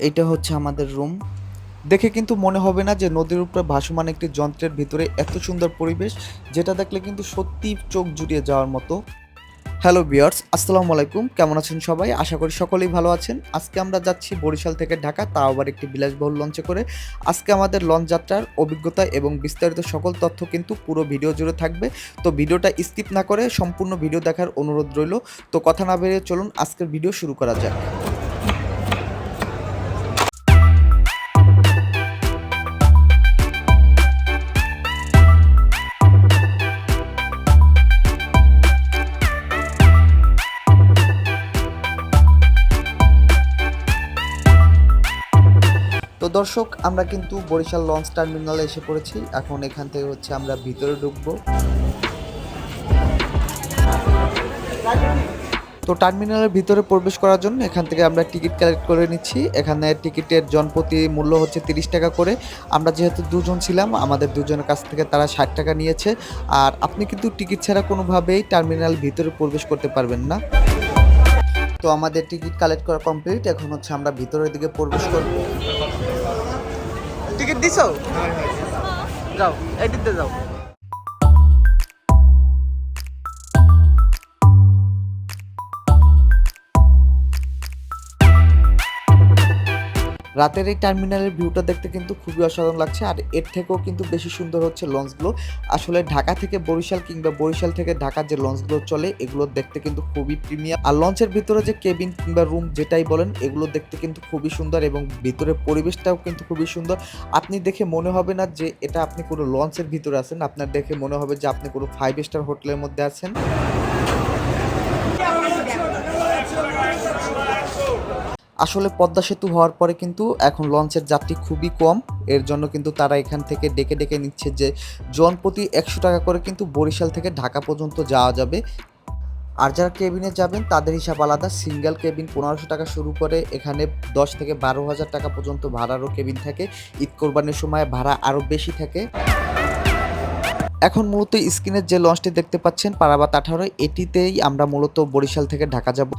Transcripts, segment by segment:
এইটা হচ্ছে আমাদের রুম। দেখে কিন্তু মনে হবে না যে নদীর উপরে ভাসমান একটি যন্ত্রের ভিতরে এত সুন্দর পরিবেশ, যেটা দেখলে কিন্তু সত্যিই চোখ জুড়িয়ে যাওয়ার মতো। হ্যালো ভিউয়ার্স, আসসালামু আলাইকুম। কেমন আছেন সবাই? আশা করি সকলেই ভালো আছেন। আজকে আমরা যাচ্ছি বরিশাল থেকে ঢাকা, তাও আবার একটি বিলাসবহুল লঞ্চে করে। আজকে আমাদের লঞ্চ যাত্রার অভিজ্ঞতা এবং বিস্তারিত সকল তথ্য কিন্তু পুরো ভিডিও জুড়ে থাকবে। তো ভিডিওটা স্কিপ না করে সম্পূর্ণ ভিডিও দেখার অনুরোধ রইল। তো কথা না বেরিয়ে চলুন আজকের ভিডিও শুরু করা যাক। তো দর্শক, আমরা কিন্তু বরিশাল লঞ্চ টার্মিনালে এসে পড়েছি। এখন এখান থেকে হচ্ছে আমরা ভিতরে ঢুকবো। তো টার্মিনালের ভিতরে প্রবেশ করার জন্য এখান থেকে আমরা টিকিট কালেক্ট করে নিচ্ছি। এখানে টিকিটের জনপ্রতি মূল্য হচ্ছে 30 টাকা করে। আমরা যেহেতু দুজন ছিলাম, আমাদের দুজনের কাছ থেকে তারা 60 টাকা নিয়েছে। আর আপনি কিন্তু টিকিট ছাড়া কোনোভাবেই টার্মিনাল ভিতরে প্রবেশ করতে পারবেন না। তো আমাদের টিকিট কালেক্ট করা কমপ্লিট। এখন হচ্ছে আমরা ভিতরের দিকে প্রবেশ করব। টিকিট দিছো? যাও, এদিকে যাও। রাতের এই টার্মিনালের ভিউটা দেখতে কিন্তু খুবই অসাধারণ লাগছে। আর এর থেকেও কিন্তু বেশি সুন্দর হচ্ছে লঞ্চগুলো। আসলে ঢাকা থেকে বরিশাল কিংবা বরিশাল থেকে ঢাকার যে লঞ্চগুলো চলে, এগুলো দেখতে কিন্তু খুবই প্রিমিয়াম। আর লঞ্চের ভিতরে যে কেবিন কিংবা রুম যেটাই বলেন, এগুলো দেখতে কিন্তু খুবই সুন্দর এবং ভিতরের পরিবেশটাও কিন্তু খুবই সুন্দর। আপনি দেখে মনে হবে না যে এটা আপনি কোনো লঞ্চের ভিতরে আছেন, আপনার দেখে মনে হবে যে আপনি কোনো 5 স্টার হোটেলের মধ্যে আছেন। আসলে পদ্মা সেতু হওয়ার পরে কিন্তু এখন লঞ্চের যাত্রী খুবই কম। এর জন্য কিন্তু তারা এখান থেকে ডেকে ডেকে নিচ্ছে যে জনপ্রতি 100 টাকা করে কিন্তু বরিশাল থেকে ঢাকা পর্যন্ত যাওয়া যাবে। আর যারা কেবিনে যাবেন তাদের হিসাব আলাদা। সিঙ্গেল কেবিন 1500 টাকা শুরু করে এখানে 10 থেকে 12,000 টাকা পর্যন্ত ভাড়ারও কেবিন থাকে। ঈদ কোরবানির সময় ভাড়া আরও বেশি থাকে। এখন মূলত স্ক্রিনের যে লঞ্চটি দেখতে পাচ্ছেন পারাবাত 18, এটিতেই আমরা মূলত বরিশাল থেকে ঢাকা যাব।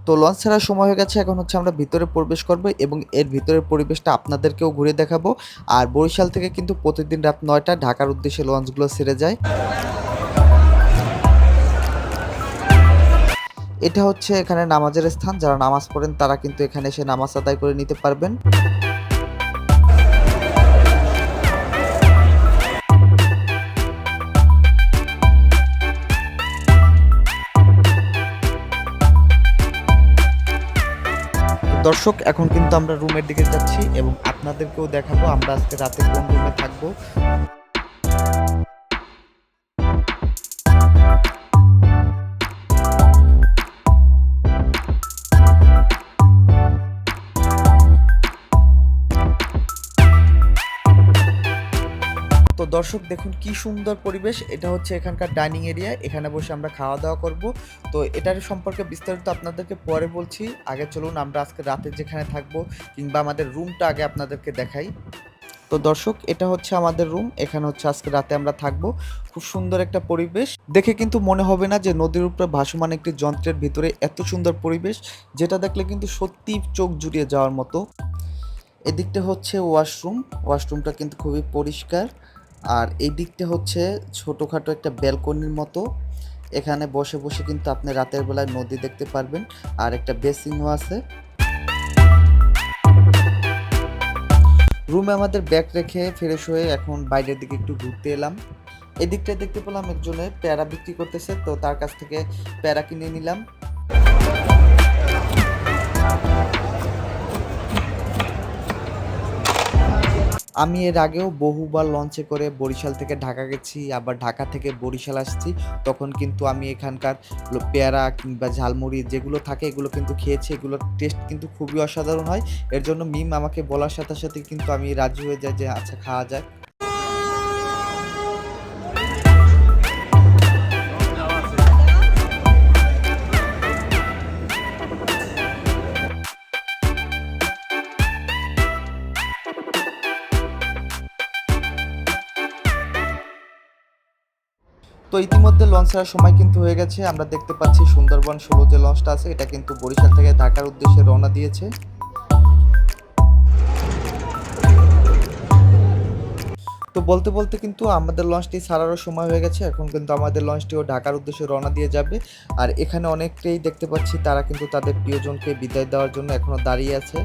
তো লঞ্চ ছাড়ার সময় হয়ে গেছে। এখন হচ্ছে আমরা ভিতরে প্রবেশ করব এবং এর ভিতরের পরিবেশটা আপনাদেরকেও ঘুরে দেখাবো। আর বরিশাল থেকে কিন্তু প্রতিদিন রাত 9টায় ঢাকার উদ্দেশ্যে লঞ্চগুলো ছেড়ে যায়। এটা হচ্ছে এখানে নামাজের স্থান। যারা নামাজ পড়েন তারা কিন্তু এখানে এসে নামাজ আদায় করে নিতে পারবেন। দর্শক, এখন কিন্তু আমরা রুমের দিকে যাচ্ছি এবং আপনাদেরকেও দেখাবো আমরা আজকে রাতে কোন রুমে থাকবো। তো দর্শক দেখুন কি সুন্দর পরিবেশ। এটা হচ্ছে এখানকার ডাইনিং এরিয়া, এখানে বসে আমরা খাওয়া দাওয়া করব। তো এটার সম্পর্কে বিস্তারিত আপনাদেরকে পরে বলছি। আগে চলুন আমরা আজকে রাতে যেখানে থাকবো কিংবা আমাদের রুমটা আগে আপনাদেরকে দেখাই। তো দর্শক, এটা হচ্ছে আমাদের রুম। এখানে হচ্ছে আজকে রাতে আমরা থাকবো। খুব সুন্দর একটা পরিবেশ, দেখে কিন্তু মনে হবে না যে নদীর উপরে ভাসমান একটি যন্ত্রের ভিতরে এত সুন্দর পরিবেশ, যেটা দেখলে কিন্তু সত্যি চোখ জুড়িয়ে যাওয়ার মতো। এদিকটা হচ্ছে ওয়াশরুম। ওয়াশরুমটা কিন্তু খুবই পরিষ্কার। আর এই দিকটা হচ্ছে ছোটোখাটো একটা ব্যালকনির মতো। এখানে বসে বসে কিন্তু আপনি রাতের বেলায় নদী দেখতে পারবেন। আর একটা বেসিনও আছে। রুমে আমাদের ব্যাগ রেখে ফ্রেশ হয়ে এখন বাইরের দিকে একটু ঘুরতে এলাম। এদিকটা দেখতে পেলাম একজনের প্যারা বিক্রি করতেছে, তো তার কাছ থেকে প্যারা কিনে নিলাম। আমি এর আগেও বহুবার লঞ্চে করে বরিশাল থেকে ঢাকা গেছি, আবার ঢাকা থেকে বরিশাল আসছি। তখন কিন্তু আমি এখানকার পেয়ারা কিংবা ঝালমুড়ি যেগুলো থাকে এগুলো কিন্তু খেয়েছি। এগুলোর টেস্ট কিন্তু খুবই অসাধারণ হয়। এর জন্য মিম আমাকে বলার সাথে সাথে কিন্তু আমি রাজি হয়ে যাই যে আচ্ছা খাওয়া যায়। তো ইতিমধ্যে লঞ্চ ছাড়ার সময় কিন্তু হয়ে গেছে। আমরা দেখতে পাচ্ছি সুন্দরবন 16 যে লঞ্চটা আছে এটা কিন্তু বরিশাল থেকে ঢাকার উদ্দেশ্যে রওনা দিয়েছে। তো বলতে, বলতে কিন্তু আমাদের লঞ্চটি ছাড়ারও সময় হয়ে গেছে। এখন কিন্তু আমাদের লঞ্চটিও ঢাকার উদ্দেশ্যে রওনা দিয়ে যাবে। আর এখানে অনেককেই দেখতে পাচ্ছি তারা কিন্তু তাদের প্রিয়জনকে বিদায় দেওয়ার জন্য এখনো দাঁড়িয়ে আছে।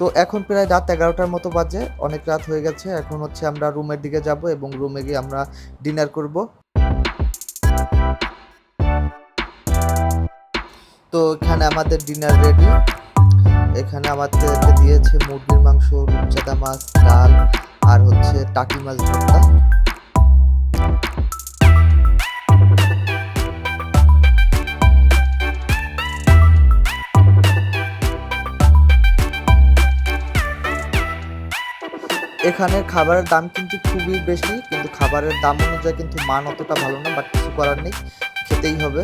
তো এখন প্রায় রাত 11টার মতো বাজে, অনেক রাত হয়ে গেছে। এখন হচ্ছে আমরা রুমের দিকে যাব এবং রুমে গিয়ে আমরা ডিনার করব। তো এখানে আমাদের ডিনার রেডি। এখানে আমাদেরকে দিয়েছে মুরগির মাংস, রূপচাঁদা মাছ, ডাল আর হচ্ছে টাকি মাছ ভর্তা। এখানের খাবারের দাম কিন্তু খুবই বেশি, কিন্তু খাবারের দাম অনুযায়ী কিন্তু মান অতটা ভালো না, বাট কিছু করার নেই, খেতেই হবে।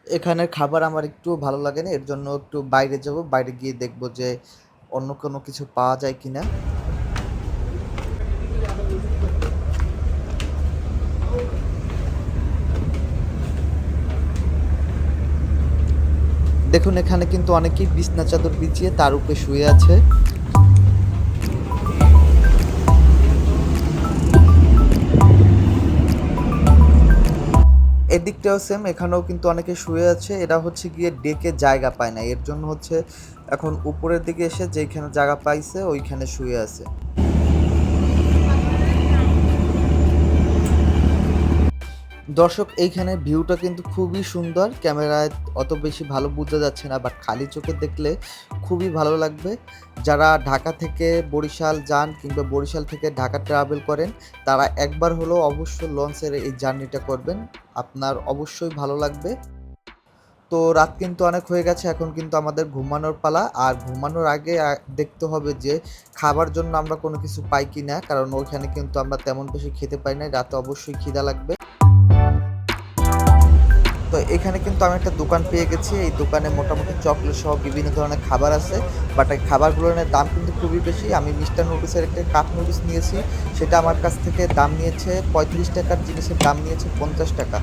এখানের খাবার আমার একটু ভালো লাগে না, এর জন্য একটু বাইরে যাব, বাইরে গিয়ে দেখব যে অন্য কোনো কিছু পাওয়া যায় কিনা। দেখুন এখানে কিন্তু অনেকেই বিছনা চাদর বিছিয়ে তার উপরে শুয়ে আছে। এদিকটাও সেম, এখানেও কিন্তু অনেকে শুয়ে আছে। এরা হচ্ছে গিয়ে ডেকে জায়গা পায় না, এর জন্য হচ্ছে এখন উপরের দিকে এসে যেখানে জায়গা পাইছে ওইখানে শুয়ে আছে। দর্শক এইখানের ভিউটা কিন্তু খুবই সুন্দর, ক্যামেরায় অত বেশি ভালো বোঝা যাচ্ছে না, বাট খালি চোখে দেখলে খুবই ভালো লাগবে। যারা ঢাকা থেকে বরিশাল যান কিংবা বরিশাল থেকে ঢাকা ট্রাভেল করেন তারা একবার হলেও অবশ্যই লঞ্চের এই জার্নিটা করবেন, আপনার অবশ্যই ভালো লাগবে। তো রাত কিন্তু অনেক হয়ে গেছে, এখন কিন্তু আমাদের ঘুমানোর পালা। আর ঘুমানোর আগে দেখতে হবে যে খাবার জন্য আমরা কোনো কিছু পাই কি না, কারণ ওইখানে কিন্তু আমরা তেমন বেশি খেতে পাই না, রাতে অবশ্যই খিদা লাগবে। তো এখানে কিন্তু আমি একটা দোকান পেয়ে গেছি, এই দোকানে মোটামুটি চকলেট সহ বিভিন্ন ধরনের খাবার আছে, বাট এই খাবারগুলোর দাম কিন্তু খুবই বেশি। আমি মিস্টার নুডলসের একটা কাপ নুডলস নিয়েছি, সেটা আমার কাছ থেকে দাম নিয়েছে 35 টাকার জিনিসের দাম নিয়েছে 50 টাকা।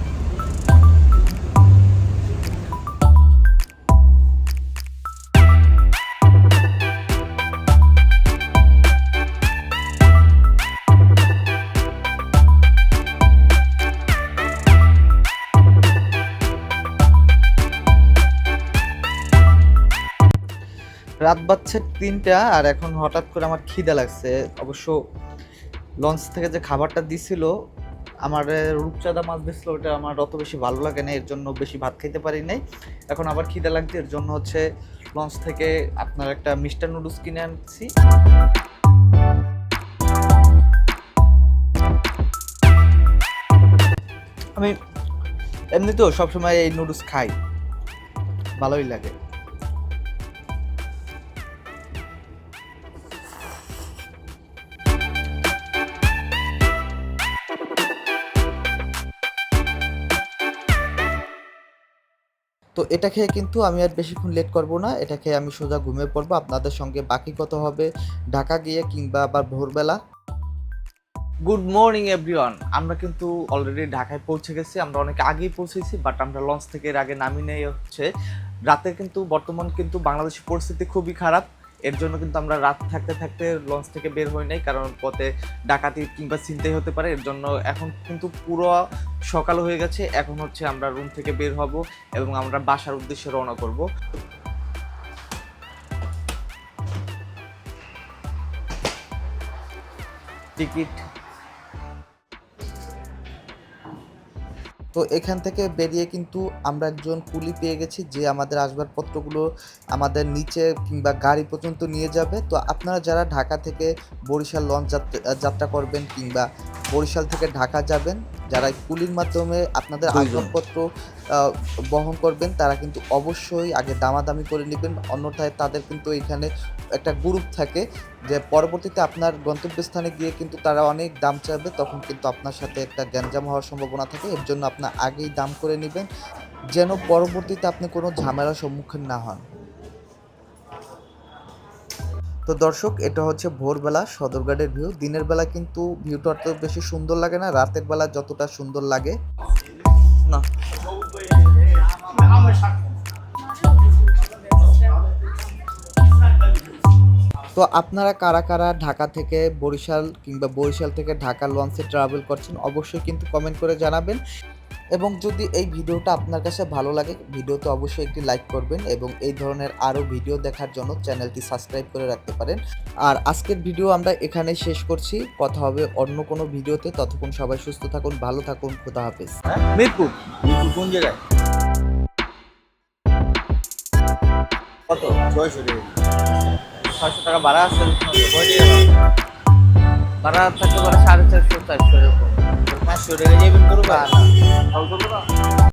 রাত বাজছে 3টা আর এখন হঠাৎ করে আমার খিদা লাগছে। অবশ্য লঞ্চ থেকে যে খাবারটা দিছিল, আমার রূপচাঁদা মাছ দিছিল, ওটা আমার অত বেশি ভালো লাগে না, এর জন্য বেশি ভাত খাইতে পারি নাই। এখন আবার খিদা লাগছে, এর জন্য হচ্ছে লঞ্চ থেকে আপনার একটা মিস্টার নুডলস কিনে আনছি। আমি এমনিতেও সবসময় এই নুডলস খাই, ভালোই লাগে। তো এটা খেয়ে কিন্তু আমি আর বেশিক্ষণ লেট করব না, এটা খেয়ে আমি সোজা ঘুমিয়ে পড়বো। আপনাদের সঙ্গে বাকি কথা হবে ঢাকা গিয়ে কিংবা আবার ভোরবেলা। Good morning everyone. আমরা কিন্তু অলরেডি ঢাকায় পৌঁছে গেছি, আমরা অনেক আগেই পৌঁছেছি, বাট আমরা লঞ্চ থেকে এর আগে নামি নেই হচ্ছে রাতে। কিন্তু বর্তমান কিন্তু বাংলাদেশের পরিস্থিতি খুবই খারাপ, এর জন্য কিন্তু আমরা রাত থাকতে থাকতে লঞ্চ থেকে বের হই নাই, কারণ পথে ডাকাতি কিংবা ছিনতাই হতে পারে। এর জন্য এখন কিন্তু পুরো সকাল হয়ে গেছে, এখন হচ্ছে আমরা রুম থেকে বের হব এবং আমরা বাসার উদ্দেশ্যে রওনা করব। টিকিট তো এখান থেকে বেরিয়ে কিন্তু আমরা একজন কুলি পেয়ে গেছি, যে আমাদের আসবাবপত্রগুলো আমাদের নিচে কিংবা গাড়ি পর্যন্ত নিয়ে যাবে। তো আপনারা যারা ঢাকা থেকে বরিশাল লঞ্চ যাত্রা করবেন কিংবা বরিশাল থেকে ঢাকা যাবেন, যারা কুলির মাধ্যমে আপনাদের আসবাবপত্র বহন করবেন, তারা কিন্তু অবশ্যই আগে দামাদামি করে নেবেন, অন্যথায় তাদের কিন্তু এখানে একটা গ্রুপ থাকে যে পরবর্তীতে আপনার গন্তব্যস্থানে গিয়ে কিন্তু তারা অনেক দাম চাইবে, তখন কিন্তু আপনার সাথে একটা গ্যাঞ্জাম হওয়ার সম্ভাবনা থাকে। এর জন্য আপনার আগেই দাম করে নেবেন, যেন পরবর্তীতে আপনি কোনো ঝামেলার সম্মুখীন না হন। তো দর্শক, এটা হচ্ছে ভোরবেলা সদরঘাটের ভিউ। দিনের বেলা কিন্তু ভিউটা অত বেশি সুন্দর লাগে না, রাতের বেলা যতটা সুন্দর লাগে না। তো আপনারা কারা কারা ঢাকা থেকে বরিশাল কিংবা বরিশাল থেকে ঢাকা লঞ্চে ট্রাভেল করছেন, অবশ্যই কিন্তু কমেন্ট করে জানাবেন। এবং যদি এই ভিডিওটা আপনার কাছে ভালো লাগে, ভিডিওতে অবশ্যই একটি লাইক করবেন এবং এই ধরনের আরও ভিডিও দেখার জন্য চ্যানেলটি সাবস্ক্রাইব করে রাখতে পারেন। আর আজকের ভিডিও আমরা এখানে শেষ করছি, কথা হবে অন্য কোনো ভিডিওতে। ততক্ষণ সবাই সুস্থ থাকুন, ভালো থাকুন, খোদা হাফেজ। মিরপুর কোন জায়গায়? কত? 600 টাকা ভাড়া আছে। ভাড়া থাকতে পারে 450 400 এরকম। 500 টাকা যাবেন করবো না।